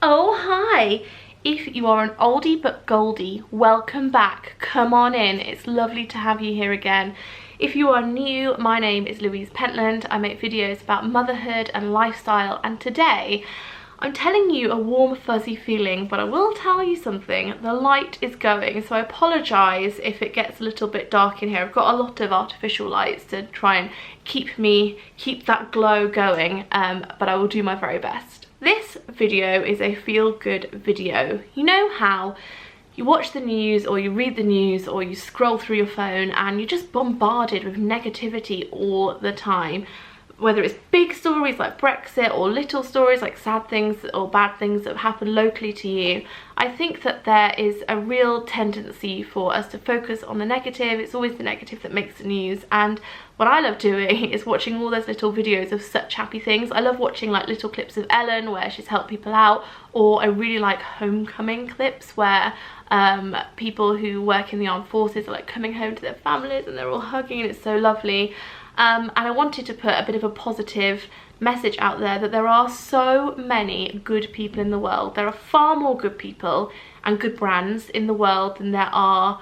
Oh, hi! If you are an oldie but goldie, welcome back. Come on in. It's lovely to have you here again. If you are new, my name is Louise Pentland. I make videos about motherhood and lifestyle, and today I'm telling you a warm fuzzy feeling, but I will tell you something. The light is going, so I apologise if it gets a little bit dark in here. I've got a lot of artificial lights to try and keep that glow going, but I will do my very best. This video is a feel-good video. You know how you watch the news or you read the news or you scroll through your phone and you're just bombarded with negativity all the time, whether it's big stories like Brexit or little stories like sad things or bad things that have happened locally to you. I think that there is a real tendency for us to focus on the negative. It's always the negative that makes the news, and what I love doing is watching all those little videos of such happy things. I love watching like little clips of Ellen where she's helped people out, or I really like homecoming clips where people who work in the armed forces are like coming home to their families and they're all hugging, and it's so lovely. And I wanted to put a bit of a positive message out there that there are so many good people in the world. There are far more good people and good brands in the world than there are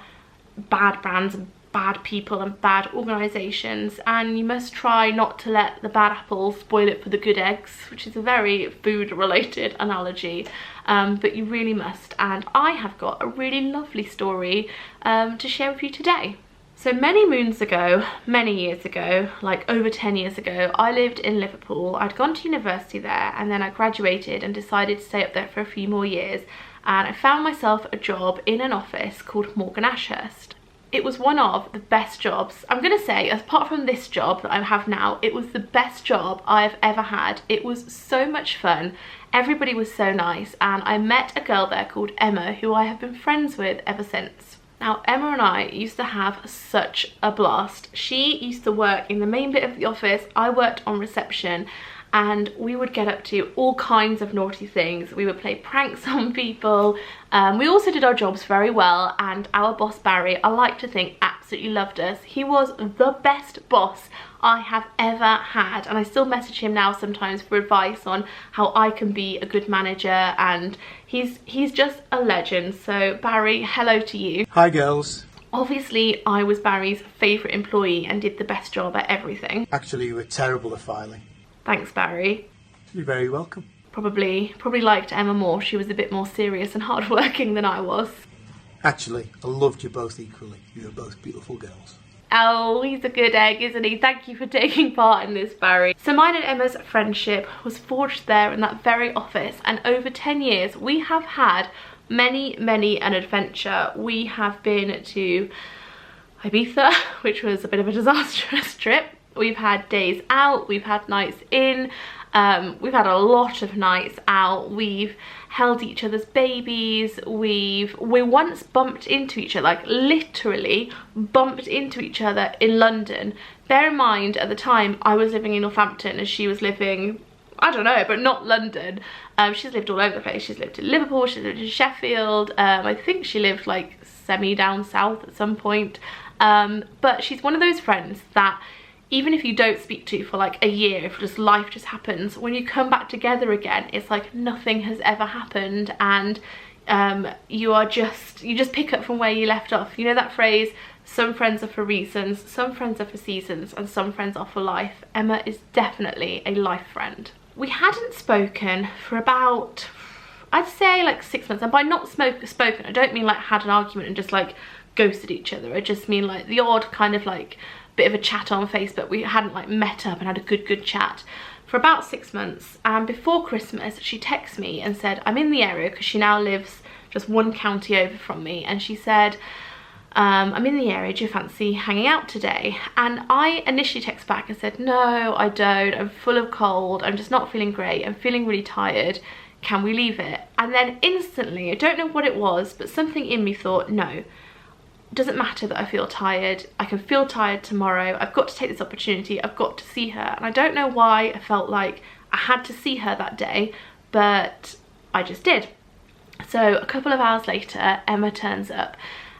bad brands and bad people and bad organisations, and you must try not to let the bad apples spoil it for the good eggs, which is a very food related analogy, but you really must. And I have got a really lovely story to share with you today. So many moons ago, many years ago, like over 10 years ago, I lived in Liverpool. I'd gone to university there and then I graduated and decided to stay up there for a few more years, and I found myself a job in an office called Morgan Ashurst. It was one of the best jobs. I'm gonna say, apart from this job that I have now, it was the best job I've ever had. It was so much fun. Everybody was so nice, and I met a girl there called Emma, who I have been friends with ever since. Now, Emma and I used to have such a blast. She used to work in the main bit of the office, I worked on reception, and we would get up to all kinds of naughty things. We would play pranks on people. We also did our jobs very well, and our boss Barry, I like to think, absolutely loved us. He was the best boss I have ever had, and I still message him now sometimes for advice on how I can be a good manager, and he's just a legend. So Barry, hello to you. Hi girls. Obviously I was Barry's favourite employee and did the best job at everything. Actually, you were terrible at filing. Thanks, Barry. You're very welcome. Probably liked Emma more. She was a bit more serious and hardworking than I was. Actually, I loved you both equally. You were both beautiful girls. Oh, he's a good egg, isn't he? Thank you for taking part in this, Barry. So mine and Emma's friendship was forged there in that very office, and over 10 years we have had many an adventure. We have been to Ibiza, which was a bit of a disastrous trip. We've had days out, we've had nights in, we've had a lot of nights out, we've held each other's babies, we once bumped into each other, like literally bumped into each other in London. Bear in mind, at the time I was living in Northampton and she was living, I don't know, but not London. She's lived all over the place. She's lived in Liverpool, she's lived in Sheffield, I think she lived like semi down south at some point, but she's one of those friends that even if you don't speak to for like a year, if just life just happens, when you come back together again, it's like nothing has ever happened, and you just pick up from where you left off. You know that phrase, some friends are for reasons, some friends are for seasons, and some friends are for life. Emma is definitely a life friend. We hadn't spoken for about, I'd say like 6 months, and by not spoken, I don't mean like had an argument and just like ghosted each other. I just mean like the odd kind of like bit of a chat on Facebook. We hadn't like met up and had a good chat for about 6 months, and before Christmas she texted me and said, I'm in the area, because she now lives just one county over from me, and she said, I'm in the area, do you fancy hanging out today? And I initially texted back and said, no I don't, I'm full of cold, I'm just not feeling great, I'm feeling really tired, can we leave it? And then instantly, I don't know what it was, but something in me thought, no, it doesn't matter that I feel tired, I can feel tired tomorrow, I've got to take this opportunity, I've got to see her. And I don't know why I felt like I had to see her that day, but I just did. So a couple of hours later, Emma turns up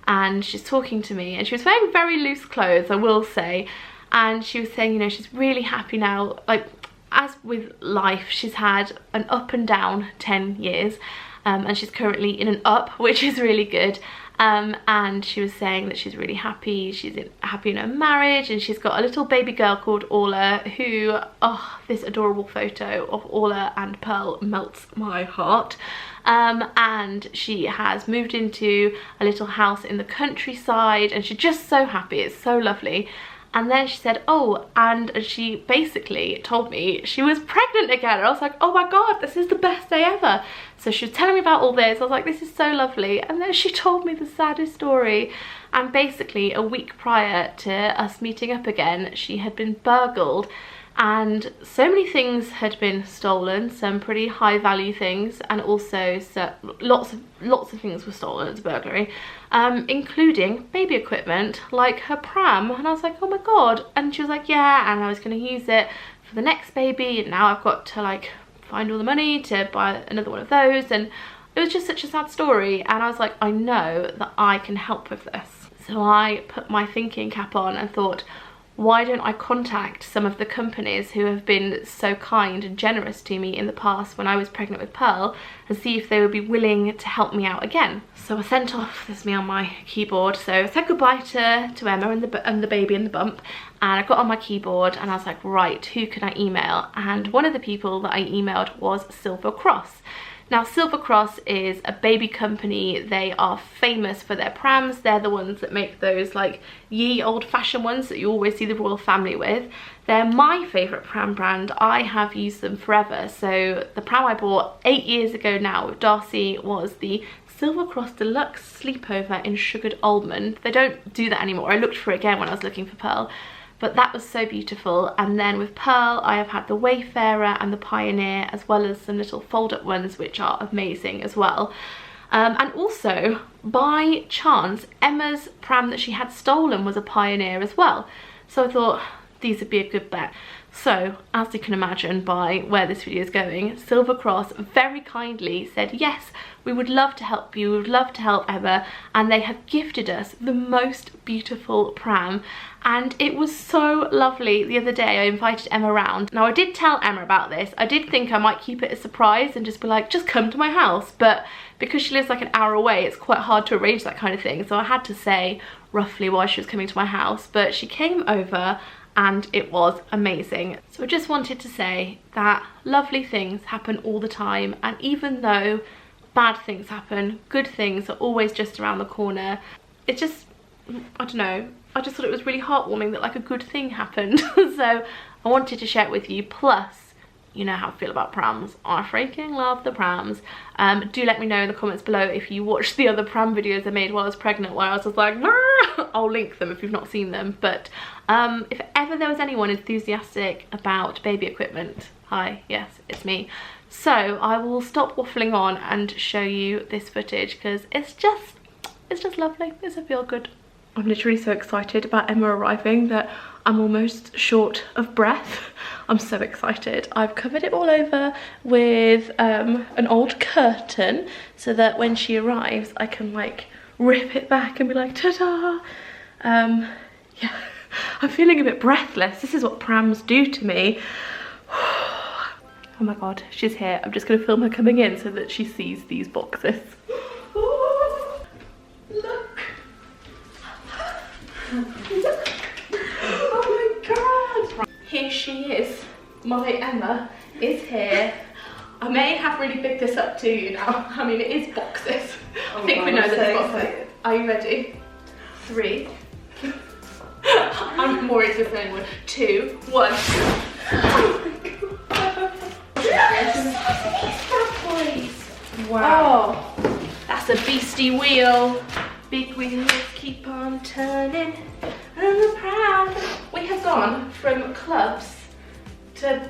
and she's talking to me, and she was wearing very loose clothes, I will say, and she was saying, you know, she's really happy now, like as with life, she's had an up and down 10 years, and she's currently in an up, which is really good. And she was saying that she's really happy. She's happy in her marriage, and she's got a little baby girl called Orla, who, oh, this adorable photo of Orla and Pearl melts my heart. And she has moved into a little house in the countryside, and she's just so happy. It's so lovely. And then she said, oh, and she basically told me she was pregnant again. And I was like, oh my God, this is the best day ever. So she was telling me about all this. I was like, this is so lovely. And then she told me the saddest story. And basically a week prior to us meeting up again, she had been burgled. And so many things had been stolen, some pretty high value things, and also lots of things were stolen as a burglary, including baby equipment like her pram. And I was like, oh my God. And she was like, yeah, and I was going to use it for the next baby, and now I've got to like find all the money to buy another one of those. And it was just such a sad story, and I was like, I know that I can help with this. So I put my thinking cap on and thought, why don't I contact some of the companies who have been so kind and generous to me in the past when I was pregnant with Pearl, and see if they would be willing to help me out again. So I sent off, this is me on my keyboard, so I said goodbye to Emma and the baby in the bump, and I got on my keyboard and I was like, right, who can I email? And one of the people that I emailed was Silver Cross. Now, Silver Cross is a baby company. They are famous for their prams. They're the ones that make those like ye old-fashioned ones that you always see the royal family with. They're my favourite pram brand. I have used them forever. So the pram I bought 8 years ago now with Darcy was the Silver Cross Deluxe Sleepover in Sugared Almond. They don't do that anymore. I looked for it again when I was looking for Pearl. But that was so beautiful. And then with Pearl, I have had the Wayfarer and the Pioneer, as well as some little fold-up ones, which are amazing as well. And also, by chance, Emma's pram that she had stolen was a Pioneer as well. So I thought these would be a good bet. So, as you can imagine by where this video is going, Silver Cross very kindly said, yes, we would love to help you, we would love to help Emma, and they have gifted us the most beautiful pram. And it was so lovely. The other day I invited Emma around. Now, I did tell Emma about this. I did think I might keep it a surprise and just be like, just come to my house, but because she lives like an hour away, it's quite hard to arrange that kind of thing, so I had to say roughly why she was coming to my house. But she came over and it was amazing. So I just wanted to say that lovely things happen all the time, and even though bad things happen, good things are always just around the corner. It just, I don't know, I just thought it was really heartwarming that like a good thing happened. So I wanted to share it with you. Plus, you know how I feel about prams. I freaking love the prams. Do let me know in the comments below if you watched the other pram videos I made while I was pregnant, where I was just like, I'll link them if you've not seen them. But if ever there was anyone enthusiastic about baby equipment, hi, yes, it's me. So I will stop waffling on and show you this footage, because it's just lovely. It's a feel good. I'm literally so excited about Emma arriving that I'm almost short of breath. I'm so excited. I've covered it all over with an old curtain so that when she arrives I can like rip it back and be like, ta-da! Yeah, I'm feeling a bit breathless. This is what prams do to me. Oh my God, she's here. I'm just gonna film her coming in so that she sees these boxes. Look. Oh my God. Here she is. My Emma is here. I may have really picked this up to you now. I mean, it is boxes. I think we know that it's boxes. Are you ready? 3. I'm more excited than anyone. 2, 1. Oh my God. Wow. Oh, that's a beastie wheel. Big wheels keep on turning, and the pram. We have gone from clubs to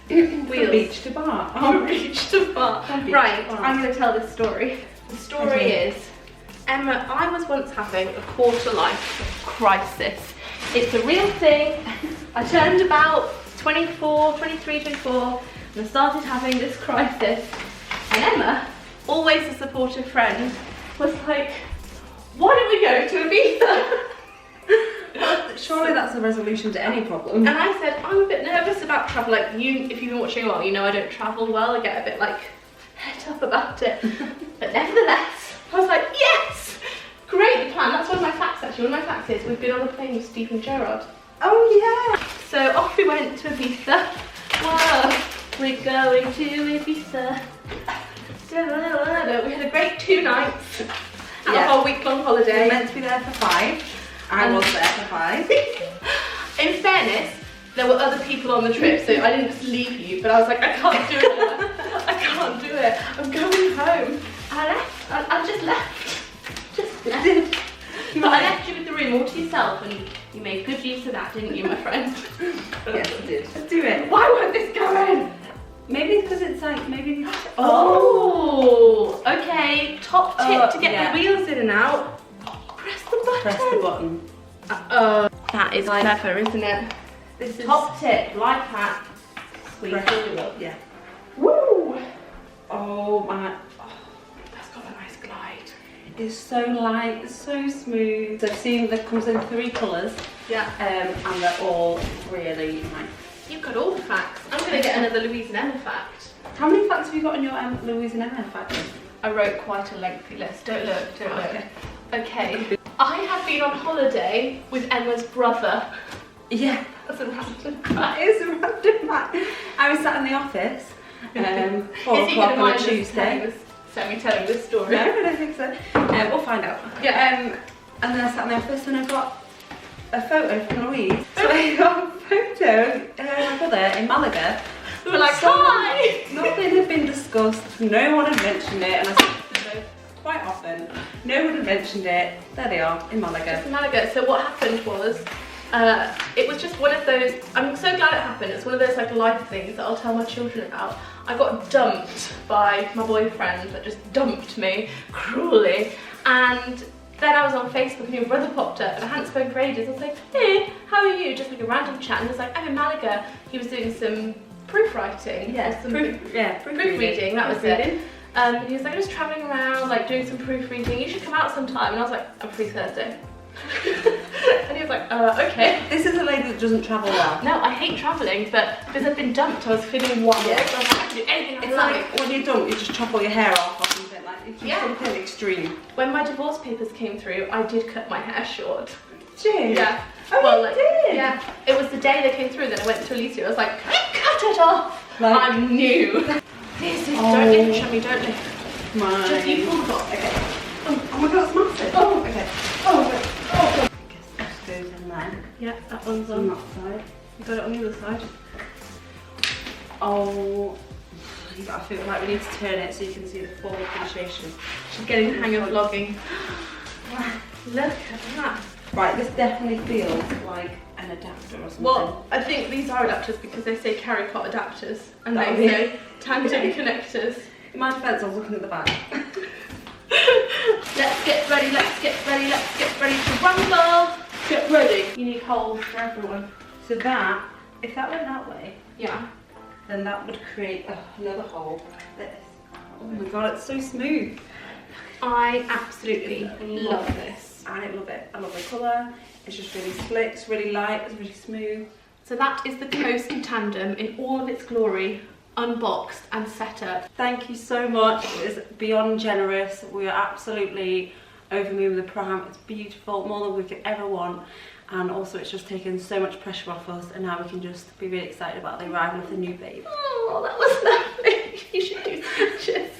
wheels. From beach to bar. From beach to bar. Right, I'm going to tell this story. The story is, Emma, I was once having a quarter-life crisis. It's a real thing. I turned about 24, 23, 24, and I started having this crisis. And Emma, always a supportive friend, was like, why don't we go to Ibiza? Surely that's the resolution to any problem. And I said, I'm a bit nervous about travel. Like, if you've been watching a while, you know I don't travel well. I get a bit like het up about it. But nevertheless, I was like, yes! Great plan. That's one of my facts actually. One of my facts is we've been on a plane with Stephen Gerrard. Oh yeah! So off we went to Ibiza. Whoa, we're going to Ibiza. We had a great 2 nights and a whole week-long holiday. We were meant to be there for 5. I was there for 5. In fairness, there were other people on the trip, so I didn't just leave you, but I was like, I can't do it. I can't do it. I'm going home. I left. I just left. Just left. But I left you with the room all to yourself, and you made good use of that, didn't you, my friend? Yes, I did. Let's do it. Why won't this go in? Maybe because it's like, maybe... Oh! Okay, top tip to get the wheels in and out. Press the button. Press the button. That is clever, isn't it? This is... Top tip, life hack. Squeeze the wheel. Yeah. Woo! Oh my... That's got a nice glide. It's so light, it's so smooth. So I've seen that comes in 3 colours. Yeah. And they're all really nice. You've got all the facts. I'm going to get another Louise and Emma fact. How many facts have you got on your Louise and Emma fact? I wrote quite a lengthy list. Don't look, don't look. Okay. Okay. I have been on holiday with Emma's brother. Yeah. That's a random fact. That is a random fact. I was sat in the office, 4 Is he o'clock gonna on mind a Tuesday. me telling this story? No, I don't think so. We'll find out. Yeah. And then I sat in the office and I got a photo from Louise. So I got a photo of my brother in Malaga. We were like, hi! Nothing had been discussed, no one had mentioned it, and I said quite often, no one had mentioned it. There they are, in Malaga. Just in Malaga. So what happened was, it was just one of those, I'm so glad it happened, it's one of those like life things that I'll tell my children about. I got dumped by my boyfriend that just dumped me cruelly, and then I was on Facebook and your brother popped up and I hadn't spoken for ages. I was like, hey, how are you? Just like a random chat, and he was like, I'm in Malaga. He was doing some proofwriting. Yeah, proofreading, that was it. And he was like, just travelling around, like doing some proofreading. You should come out sometime. And I was like, I'm free Thursday. And he was like, okay. This is a lady that doesn't travel well. No, I hate travelling, but because I've been dumped, I was feeling wild. Yeah. So I was like, I can do anything It's like when you're dumped, you just chop all your hair off or something. Like, it's just something extreme. When my divorce papers came through, I did cut my hair short. Did? Yeah. Oh, well, you like, did? Yeah. It was the day they came through that I went to Alicia. I was like, cut it off. Like, I knew. This is, don't lift, Shami, don't lift. Mine. Just you pull the top. Okay. Oh my god, it's massive. Oh, okay. Oh, okay. Oh, God. I guess that goes in there. Yeah, that one's On on. that side. You got it on the other side. Oh, I feel like we need to turn it so you can see the full appreciation. She's getting the hang of vlogging. Look at that. Right, this definitely feels like an adapter or something. Well, I think these are adapters because they say carry cot adapters and That'll they be- say tandem connectors. In my defense, I was looking at the back. Let's get ready, let's get ready, let's get ready to rumble. Get ready. You need holes for everyone. So that, if that went that way, Yeah. then that would create another hole. This. Oh my god, it's so smooth. I absolutely love this. I love it. I love the colour. It's just really slick, it's really light, it's really smooth. So that is the Coast Tandem in all of its glory, unboxed and set up. Thank you so much. It was beyond generous. We are absolutely over the moon with the Pram. It's beautiful, more than we could ever want. And also it's just taken so much pressure off us, and now we can just be really excited about the arrival of the new babe. Oh, that was lovely. You should do some pictures.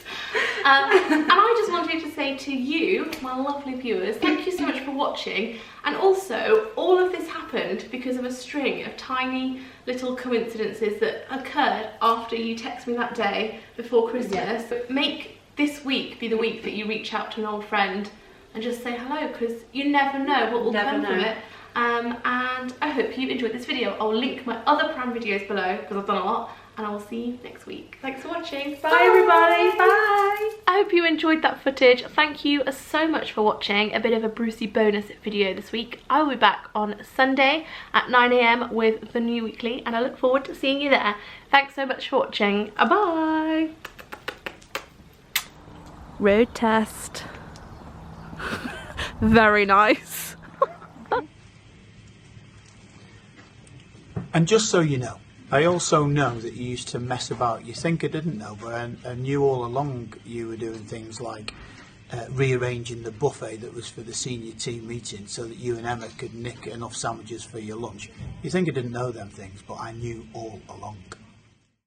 And I just wanted to say to you, my lovely viewers, thank you so much for watching. And also, all of this happened because of a string of tiny little coincidences that occurred after you text me that day before Christmas. Yeah. Make this week be the week that you reach out to an old friend and just say hello, because you never know what will come from it. And I hope you enjoyed this video. I'll link my other Pram videos below because I've done a lot, and I will see you next week. Thanks for watching. Bye everybody. Bye. I hope you enjoyed that footage. Thank you so much for watching. A bit of a Brucey bonus video this week. I will be back on Sunday at 9 AM with the new weekly, and I look forward to seeing you there. Thanks so much for watching. Bye. Road test. Very nice. And just so you know, I also know that you used to mess about. You think I didn't know, but I knew all along you were doing things like rearranging the buffet that was for the senior team meeting so that you and Emma could nick enough sandwiches for your lunch. You think I didn't know them things, but I knew all along.